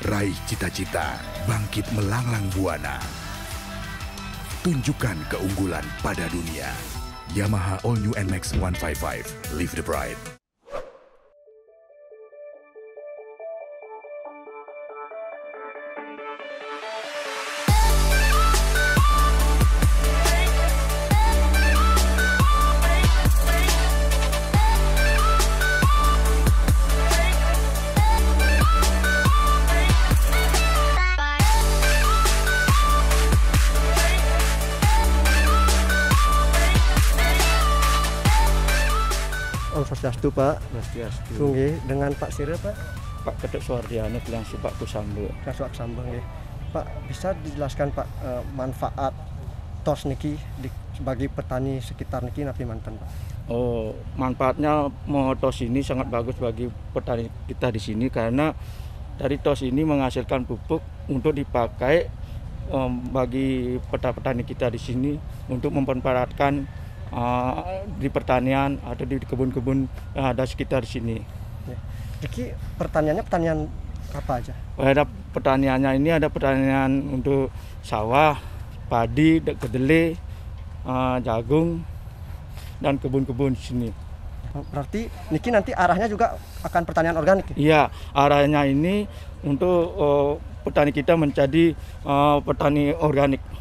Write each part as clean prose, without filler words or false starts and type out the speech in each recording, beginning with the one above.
Raih cita-cita, bangkit melanglang buana. Tunjukkan keunggulan pada dunia. Yamaha All New NMAX 155, Live the Pride. Om Swastiastu, Pak. Swastiastu. Nggih, dengan Pak Sire, Pak. Pak Ketuk Suwardiana bilang Pak Kusamba. Kasuak Sambang nggih. Pak, bisa dijelaskan Pak manfaat tos niki bagi petani sekitar niki napi manten, Pak? Oh, manfaatnya tos ini sangat bagus bagi petani kita di sini karena dari tos ini menghasilkan pupuk untuk dipakai bagi petani kita di sini untuk memanfaatkan di pertanian atau di kebun-kebun yang ada sekitar sini. Ya. Jadi pertaniannya pertanian apa aja? Ada pertaniannya ini ada pertanian untuk sawah, padi, kedelai, jagung, dan kebun-kebun di sini. Berarti niki nanti arahnya juga akan pertanian organik? Iya, arahnya ini untuk petani kita menjadi petani organik.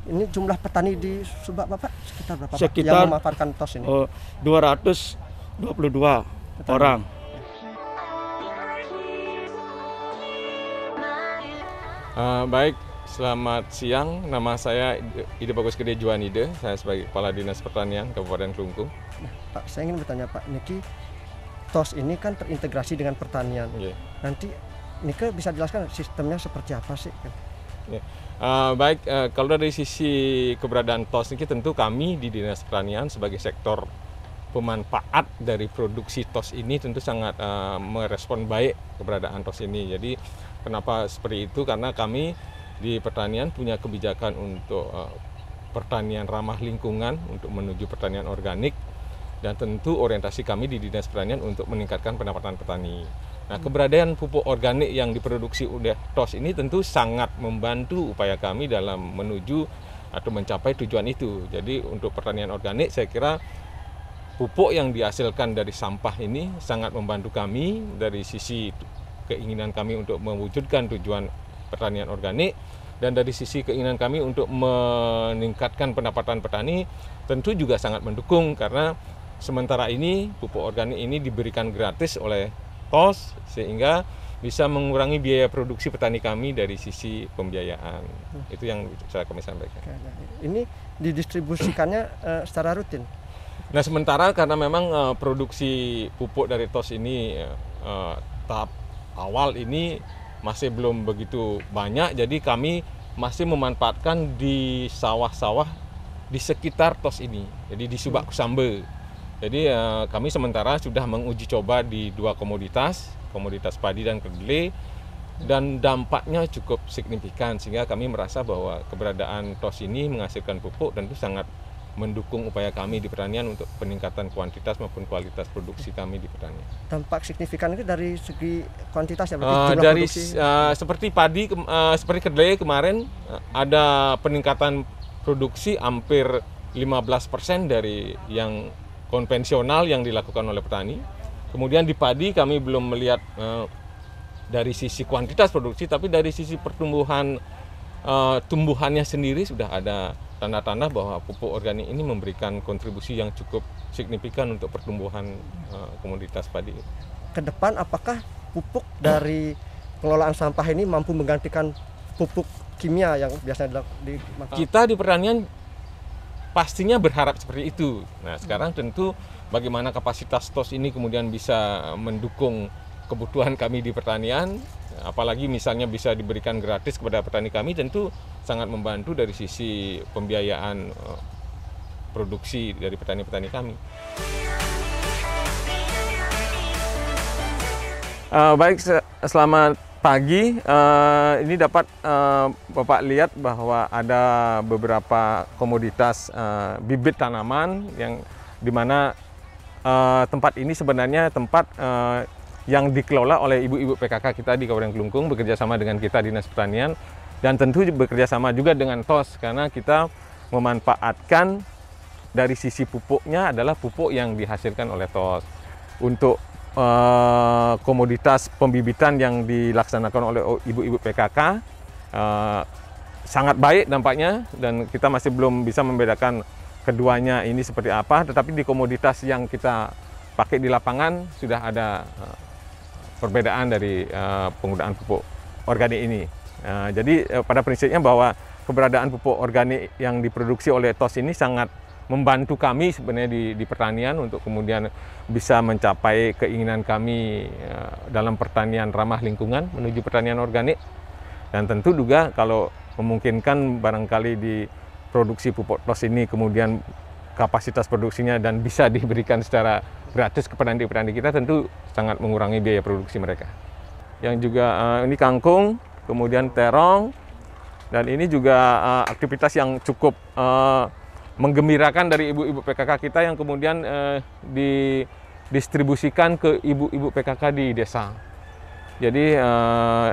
Ini jumlah petani di Subak Bapak sekitar berapa, Pak, Sekitar yang memanfaatkan tos ini? 222 orang. Baik, selamat siang. Nama saya Ide Bagus Gede Juanide. Saya sebagai Kepala Dinas Pertanian Kabupaten Klungkung. Nah, Pak, saya ingin bertanya Pak, niki tos ini kan terintegrasi dengan pertanian. Yeah. Nanti Nike bisa jelaskan sistemnya seperti apa sih? Yeah. Baik, kalau dari sisi keberadaan tos ini tentu kami di Dinas Pertanian sebagai sektor pemanfaat dari produksi tos ini tentu sangat merespon baik keberadaan tos ini. Jadi kenapa seperti itu? Karena kami di pertanian punya kebijakan untuk pertanian ramah lingkungan untuk menuju pertanian organik, dan tentu orientasi kami di Dinas Pertanian untuk meningkatkan pendapatan petani. Nah, keberadaan pupuk organik yang diproduksi oleh tos ini tentu sangat membantu upaya kami dalam menuju atau mencapai tujuan itu. Jadi untuk pertanian organik saya kira pupuk yang dihasilkan dari sampah ini sangat membantu kami dari sisi keinginan kami untuk mewujudkan tujuan pertanian organik, dan dari sisi keinginan kami untuk meningkatkan pendapatan petani tentu juga sangat mendukung, karena sementara ini pupuk organik ini diberikan gratis oleh tos sehingga bisa mengurangi biaya produksi petani kami dari sisi pembiayaan. Itu yang bisa kami sampaikan. Ini didistribusikannya secara rutin? Nah, sementara karena memang produksi pupuk dari tos ini tahap awal ini masih belum begitu banyak, jadi kami masih memanfaatkan di sawah-sawah di sekitar tos ini, jadi di Subak Kusamba. Jadi kami sementara sudah menguji coba di 2 komoditas padi dan kedelai, dan dampaknya cukup signifikan sehingga kami merasa bahwa keberadaan tos ini menghasilkan pupuk tentu sangat mendukung upaya kami di pertanian untuk peningkatan kuantitas maupun kualitas produksi kami di pertanian. Dampak signifikan itu dari segi kuantitas ya? Dari seperti padi, seperti kedelai kemarin ada peningkatan produksi hampir 15% dari yang konvensional yang dilakukan oleh petani. Kemudian di padi kami belum melihat dari sisi kuantitas produksi, tapi dari sisi pertumbuhan tumbuhannya sendiri sudah ada tanda-tanda bahwa pupuk organik ini memberikan kontribusi yang cukup signifikan untuk pertumbuhan komoditas padi. Ke depan apakah pupuk dari pengelolaan sampah ini mampu menggantikan pupuk kimia yang biasanya dimakan? Kita di pertanian pastinya berharap seperti itu. Nah, sekarang tentu bagaimana kapasitas tos ini kemudian bisa mendukung kebutuhan kami di pertanian, apalagi misalnya bisa diberikan gratis kepada petani kami, tentu sangat membantu dari sisi pembiayaan produksi dari petani-petani kami. Baik, selamat pagi. Ini dapat Bapak lihat bahwa ada beberapa komoditas bibit tanaman yang dimana tempat ini sebenarnya tempat yang dikelola oleh ibu-ibu PKK kita di Kabupaten Kelungkung bekerja sama dengan kita Dinas Pertanian, dan tentu bekerja sama juga dengan TOS karena kita memanfaatkan dari sisi pupuknya adalah pupuk yang dihasilkan oleh TOS. Untuk komoditas pembibitan yang dilaksanakan oleh ibu-ibu PKK sangat baik dampaknya, dan kita masih belum bisa membedakan keduanya ini seperti apa, tetapi di komoditas yang kita pakai di lapangan sudah ada perbedaan dari penggunaan pupuk organik ini. Jadi pada prinsipnya bahwa keberadaan pupuk organik yang diproduksi oleh TOS ini sangat membantu kami sebenarnya di pertanian untuk kemudian bisa mencapai keinginan kami dalam pertanian ramah lingkungan menuju pertanian organik. Dan tentu juga kalau memungkinkan barangkali di produksi pupuk TOS ini kemudian kapasitas produksinya dan bisa diberikan secara gratis kepada petani kita, tentu sangat mengurangi biaya produksi mereka. Yang juga ini kangkung, kemudian terong, dan ini juga aktivitas yang cukup menggembirakan dari ibu-ibu PKK kita yang kemudian didistribusikan ke ibu-ibu PKK di desa. Jadi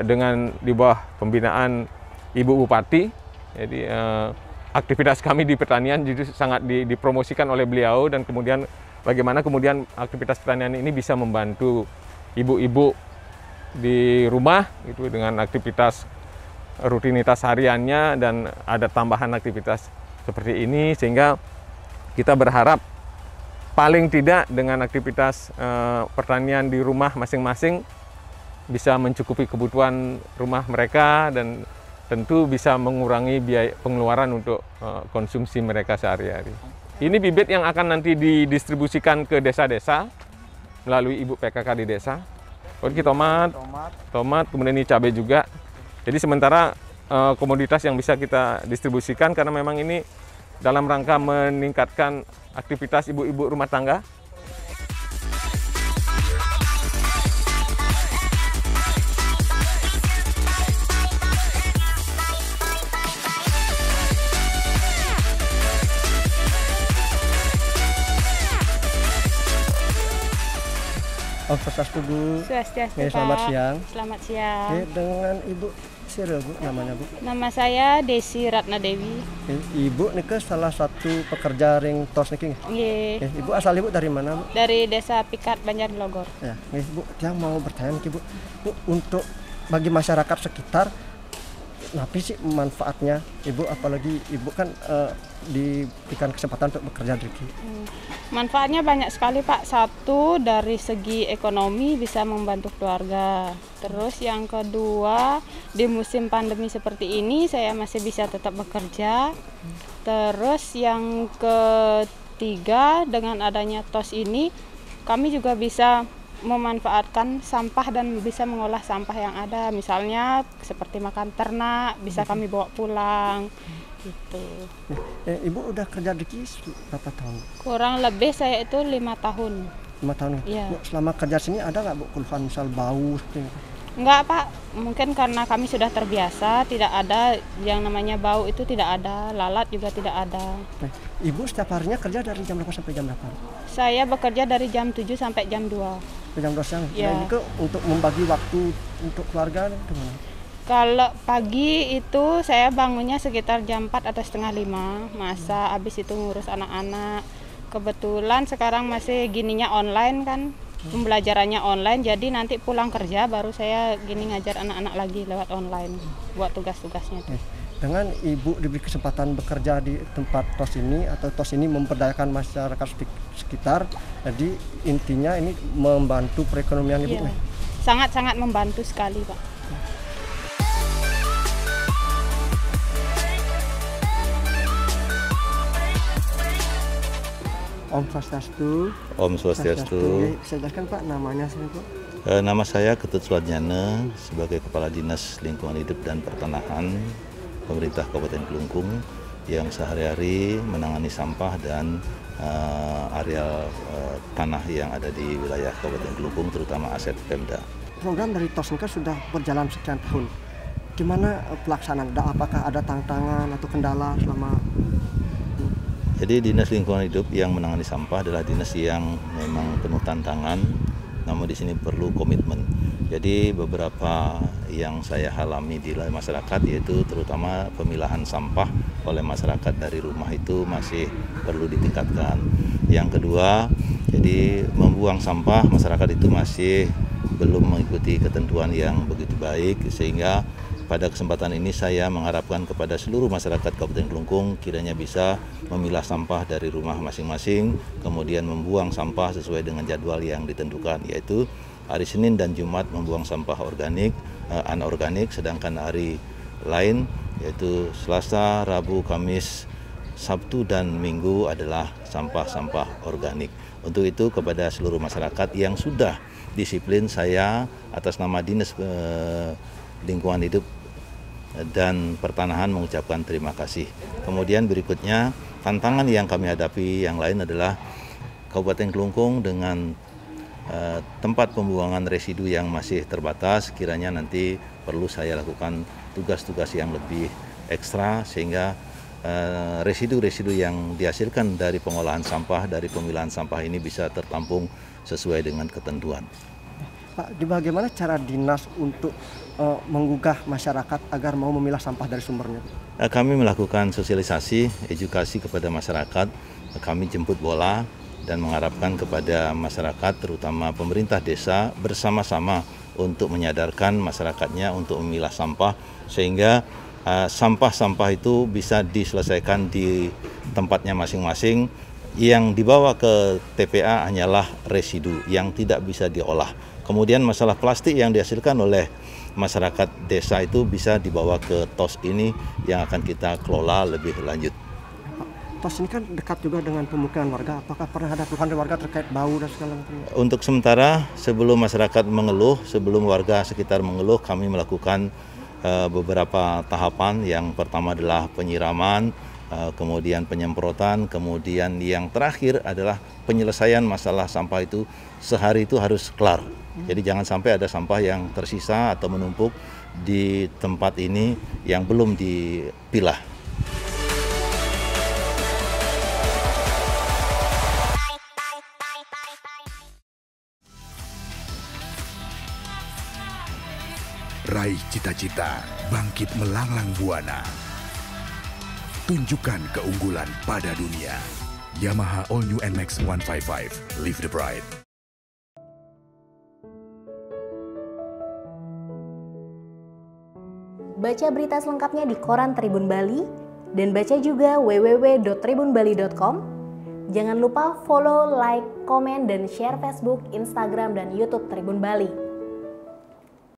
dengan di bawah pembinaan Ibu Bupati, jadi aktivitas kami di pertanian justru sangat dipromosikan oleh beliau, dan kemudian bagaimana kemudian aktivitas pertanian ini bisa membantu ibu-ibu di rumah gitu dengan aktivitas rutinitas hariannya, dan ada tambahan aktivitas seperti ini, sehingga kita berharap paling tidak dengan aktivitas pertanian di rumah masing-masing bisa mencukupi kebutuhan rumah mereka, dan tentu bisa mengurangi biaya pengeluaran untuk konsumsi mereka sehari-hari. Ini bibit yang akan nanti didistribusikan ke desa-desa melalui ibu PKK di desa. Ini tomat, kemudian ini cabai juga. Jadi sementara komoditas yang bisa kita distribusikan karena memang ini dalam rangka meningkatkan aktivitas ibu-ibu rumah tangga. Om Swastiastu, Bu. Swastiastu, Pak. Selamat siang. Selamat siang. Oke, dengan Ibu siapa, Bu, namanya, Bu? Nama saya Desi Ratna Dewi. Ibu nih salah satu pekerja ring TOS niki. Nggih. Ibu asal Ibu dari mana, Bu? Dari Desa Pikat, Banjarnegara. Ya, Bu, yang mau bertanya nih, Bu. Bu, untuk bagi masyarakat sekitar, apa sih manfaatnya Ibu, apalagi Ibu kan diberikan kesempatan untuk bekerja di sini? Manfaatnya banyak sekali, Pak. Satu, dari segi ekonomi bisa membantu keluarga. Terus yang kedua, di musim pandemi seperti ini saya masih bisa tetap bekerja. Terus yang ketiga, dengan adanya TOS ini kami juga bisa memanfaatkan sampah dan bisa mengolah sampah yang ada. Misalnya seperti makan ternak bisa kami bawa pulang. Gitu. Ibu udah kerja di KIS berapa tahun? Kurang lebih saya itu 5 tahun. 5 tahun. Iya. Bu, selama kerja sini ada nggak, Bu, keluhan misal bau? Enggak, Pak. Mungkin karena kami sudah terbiasa, tidak ada yang namanya bau, itu tidak ada, lalat juga tidak ada. Ibu setiap harinya kerja dari jam berapa sampai jam berapa? Saya bekerja dari jam 7 sampai jam 2. Jam 2 siang. Ya. Nah, itu untuk membagi waktu untuk keluarga gimana? Kalau pagi itu saya bangunnya sekitar jam 4 atau setengah 5, masa habis itu ngurus anak-anak. Kebetulan sekarang masih gininya online kan, pembelajarannya online, jadi nanti pulang kerja baru saya gini ngajar anak-anak lagi lewat online buat tugas-tugasnya. Dengan Ibu diberi kesempatan bekerja di tempat TOS ini, atau TOS ini memberdayakan masyarakat sekitar, jadi intinya ini membantu perekonomian Ibu. Iya. Sangat-sangat membantu sekali, Pak. Om Swastiastu. Om Swastiastu. Bisa jelaskan, Pak, namanya sini, Pak? Nama saya Ketut Suadjana sebagai Kepala Dinas Lingkungan Hidup dan Pertanahan Pemerintah Kabupaten Kelungkung yang sehari-hari menangani sampah dan areal tanah yang ada di wilayah Kabupaten Kelungkung, terutama aset Pemda. Program dari TOS ini kan sudah berjalan sekian tahun. Gimana pelaksanaan? Apakah ada tantangan atau kendala selama? Jadi Dinas Lingkungan Hidup yang menangani sampah adalah dinas yang memang penuh tantangan namun di sini perlu komitmen. Jadi beberapa yang saya alami di masyarakat yaitu terutama pemilahan sampah oleh masyarakat dari rumah itu masih perlu ditingkatkan. Yang kedua, jadi membuang sampah masyarakat itu masih belum mengikuti ketentuan yang begitu baik, sehingga pada kesempatan ini saya mengharapkan kepada seluruh masyarakat Kabupaten Kelungkung kiranya bisa memilah sampah dari rumah masing-masing, kemudian membuang sampah sesuai dengan jadwal yang ditentukan, yaitu hari Senin dan Jumat membuang sampah organik, anorganik, sedangkan hari lain yaitu Selasa, Rabu, Kamis, Sabtu dan Minggu adalah sampah-sampah organik. Untuk itu kepada seluruh masyarakat yang sudah disiplin, saya atas nama Dinas Lingkungan Hidup dan Pertanahan mengucapkan terima kasih. Kemudian berikutnya tantangan yang kami hadapi yang lain adalah Kabupaten Kelungkung dengan tempat pembuangan residu yang masih terbatas, kiranya nanti perlu saya lakukan tugas-tugas yang lebih ekstra sehingga residu-residu yang dihasilkan dari pengolahan sampah, dari pemilahan sampah ini bisa tertampung sesuai dengan ketentuan. Pak, bagaimana cara dinas untuk menggugah masyarakat agar mau memilah sampah dari sumbernya? Kami melakukan sosialisasi, edukasi kepada masyarakat. Kami jemput bola dan mengharapkan kepada masyarakat, terutama pemerintah desa, bersama-sama untuk menyadarkan masyarakatnya untuk memilah sampah, sehingga sampah-sampah itu bisa diselesaikan di tempatnya masing-masing. Yang dibawa ke TPA hanyalah residu yang tidak bisa diolah. Kemudian masalah plastik yang dihasilkan oleh masyarakat desa itu bisa dibawa ke TOS ini yang akan kita kelola lebih lanjut. TOS ini kan dekat juga dengan pemukiman warga. Apakah pernah ada keluhan dari warga terkait bau dan segala macam? Untuk sementara, sebelum masyarakat mengeluh, sebelum warga sekitar mengeluh, kami melakukan beberapa tahapan. Yang pertama adalah penyiraman, kemudian penyemprotan, kemudian yang terakhir adalah penyelesaian masalah sampah itu sehari itu harus kelar. Jadi jangan sampai ada sampah yang tersisa atau menumpuk di tempat ini yang belum dipilah. Raih cita-cita, bangkit melanglang buana. Tunjukkan keunggulan pada dunia. Yamaha All New NMAX 155, Live the Pride. Baca berita selengkapnya di Koran Tribun Bali dan baca juga www.tribunbali.com. Jangan lupa follow, like, komen, dan share Facebook, Instagram, dan YouTube Tribun Bali.